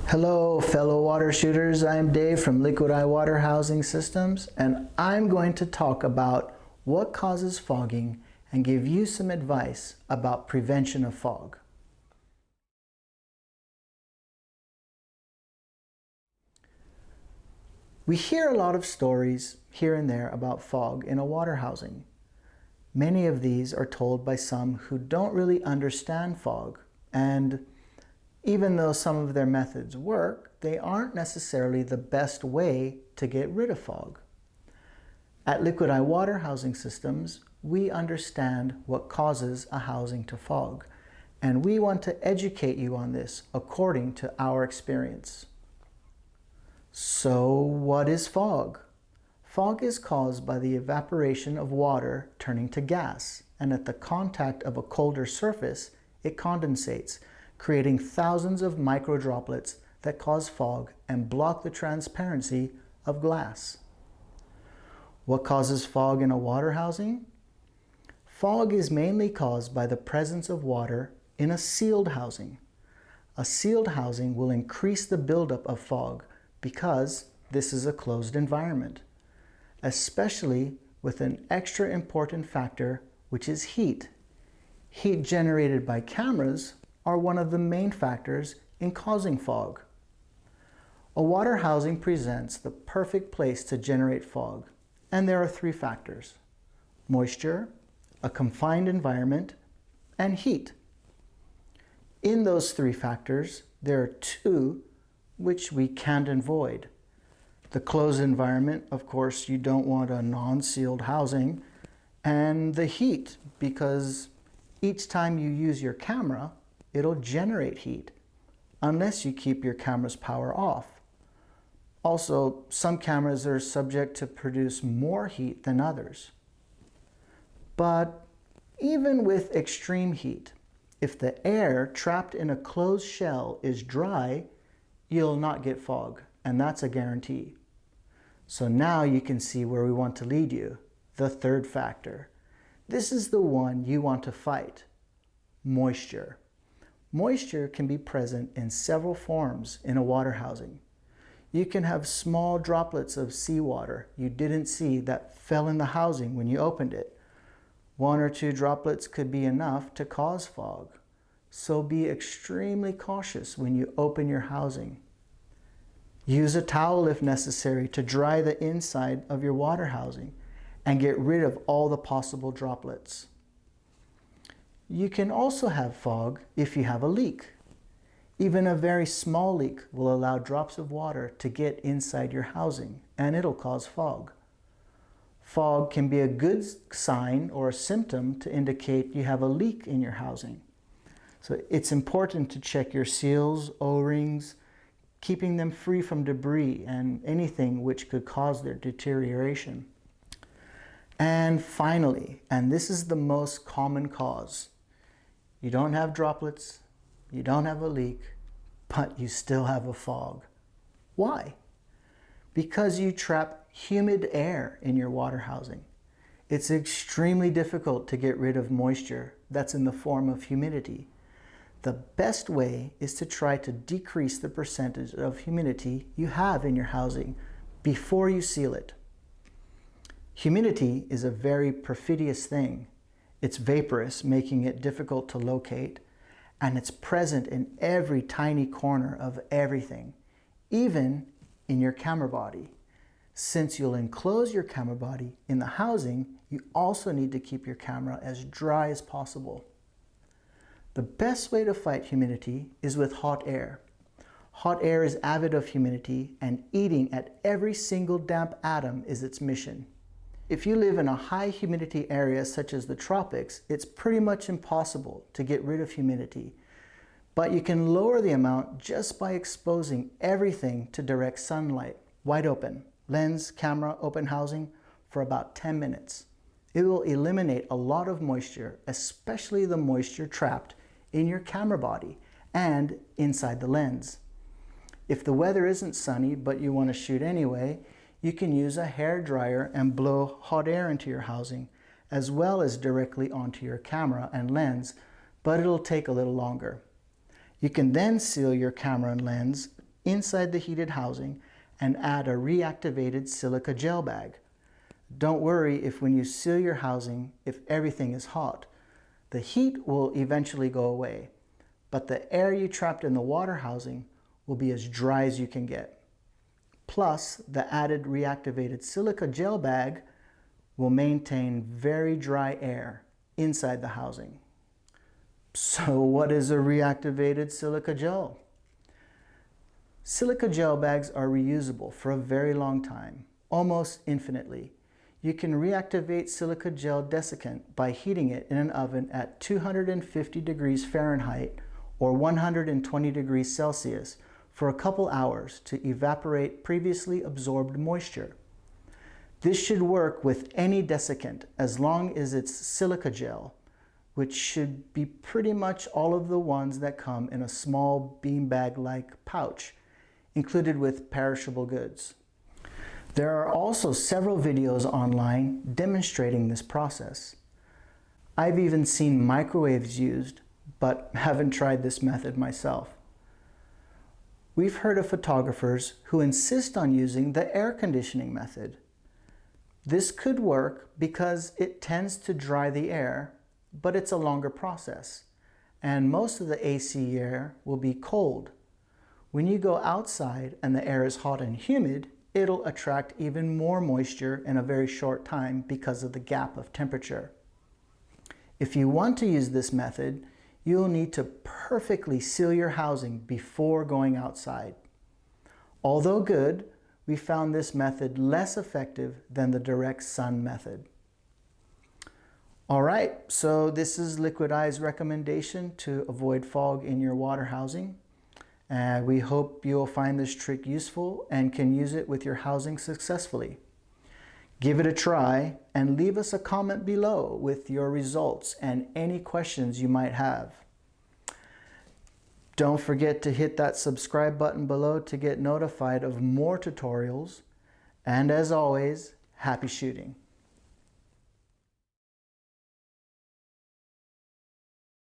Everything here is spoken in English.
Hello fellow water shooters, I'm Dave from Liquid Eye Water Housing Systems, and I'm going to talk about what causes fogging and give you some advice about prevention of fog. We hear a lot of stories here and there about fog in a water housing. Many of these are told by some who don't really understand fog, and even though some of their methods work, they aren't necessarily the best way to get rid of fog. At Liquid Eye Water Housing Systems, we understand what causes a housing to fog, and we want to educate you on this according to our experience. So, what is fog? Fog is caused by the evaporation of water turning to gas, and at the contact of a colder surface, it condensates, creating thousands of micro droplets that cause fog and block the transparency of glass. What causes fog in a water housing? Fog is mainly caused by the presence of water in a sealed housing. A sealed housing will increase the buildup of fog because this is a closed environment, especially with an extra important factor, which is heat. Heat generated by cameras are one of the main factors in causing fog. A water housing presents the perfect place to generate fog, and there are three factors: moisture, a confined environment, and heat. In those three factors, there are two which we can't avoid. The closed environment, of course, you don't want a non-sealed housing, and the heat, because each time you use your camera, it'll generate heat, unless you keep your camera's power off. Also, some cameras are subject to produce more heat than others. But even with extreme heat, if the air trapped in a closed shell is dry, you'll not get fog, and that's a guarantee. So now you can see where we want to lead you, the third factor. This is the one you want to fight: moisture. Moisture can be present in several forms in a water housing. You can have small droplets of seawater you didn't see that fell in the housing when you opened it. One or two droplets could be enough to cause fog, so be extremely cautious when you open your housing. Use a towel if necessary to dry the inside of your water housing and get rid of all the possible droplets. You can also have fog if you have a leak. Even a very small leak will allow drops of water to get inside your housing, and it'll cause fog. Fog can be a good sign or a symptom to indicate you have a leak in your housing. So it's important to check your seals, O-rings, keeping them free from debris and anything which could cause their deterioration. And finally, and this is the most common cause, you don't have droplets, you don't have a leak, but you still have a fog. Why? Because you trap humid air in your water housing. It's extremely difficult to get rid of moisture that's in the form of humidity. The best way is to try to decrease the percentage of humidity you have in your housing before you seal it. Humidity is a very perfidious thing. It's vaporous, making it difficult to locate, and it's present in every tiny corner of everything, even in your camera body. Since you'll enclose your camera body in the housing, you also need to keep your camera as dry as possible. The best way to fight humidity is with hot air. Hot air is avid of humidity, and eating at every single damp atom is its mission. If you live in a high humidity area such as the tropics, it's pretty much impossible to get rid of humidity. But you can lower the amount just by exposing everything to direct sunlight, wide open, lens, camera, open housing, for about 10 minutes. It will eliminate a lot of moisture, especially the moisture trapped in your camera body and inside the lens. If the weather isn't sunny but you want to shoot anyway, you can use a hair dryer and blow hot air into your housing, as well as directly onto your camera and lens, but it'll take a little longer. You can then seal your camera and lens inside the heated housing and add a reactivated silica gel bag. Don't worry if when you seal your housing, if everything is hot. The heat will eventually go away, but the air you trapped in the water housing will be as dry as you can get. Plus, the added reactivated silica gel bag will maintain very dry air inside the housing. So what is a reactivated silica gel? Silica gel bags are reusable for a very long time, almost infinitely. You can reactivate silica gel desiccant by heating it in an oven at 250 degrees Fahrenheit or 120 degrees Celsius for a couple hours to evaporate previously absorbed moisture. This should work with any desiccant as long as it's silica gel, which should be pretty much all of the ones that come in a small beanbag-like pouch, included with perishable goods. There are also several videos online demonstrating this process. I've even seen microwaves used, but haven't tried this method myself. We've heard of photographers who insist on using the air conditioning method. This could work because it tends to dry the air, but it's a longer process, and most of the AC air will be cold. When you go outside and the air is hot and humid, it'll attract even more moisture in a very short time because of the gap of temperature. If you want to use this method, you'll need to perfectly seal your housing before going outside. Although good, we found this method less effective than the direct sun method. All right, so this is Liquid Eye's recommendation to avoid fog in your water housing. We hope you'll find this trick useful and can use it with your housing successfully. Give it a try and leave us a comment below with your results and any questions you might have. Don't forget to hit that subscribe button below to get notified of more tutorials. And as always, happy shooting.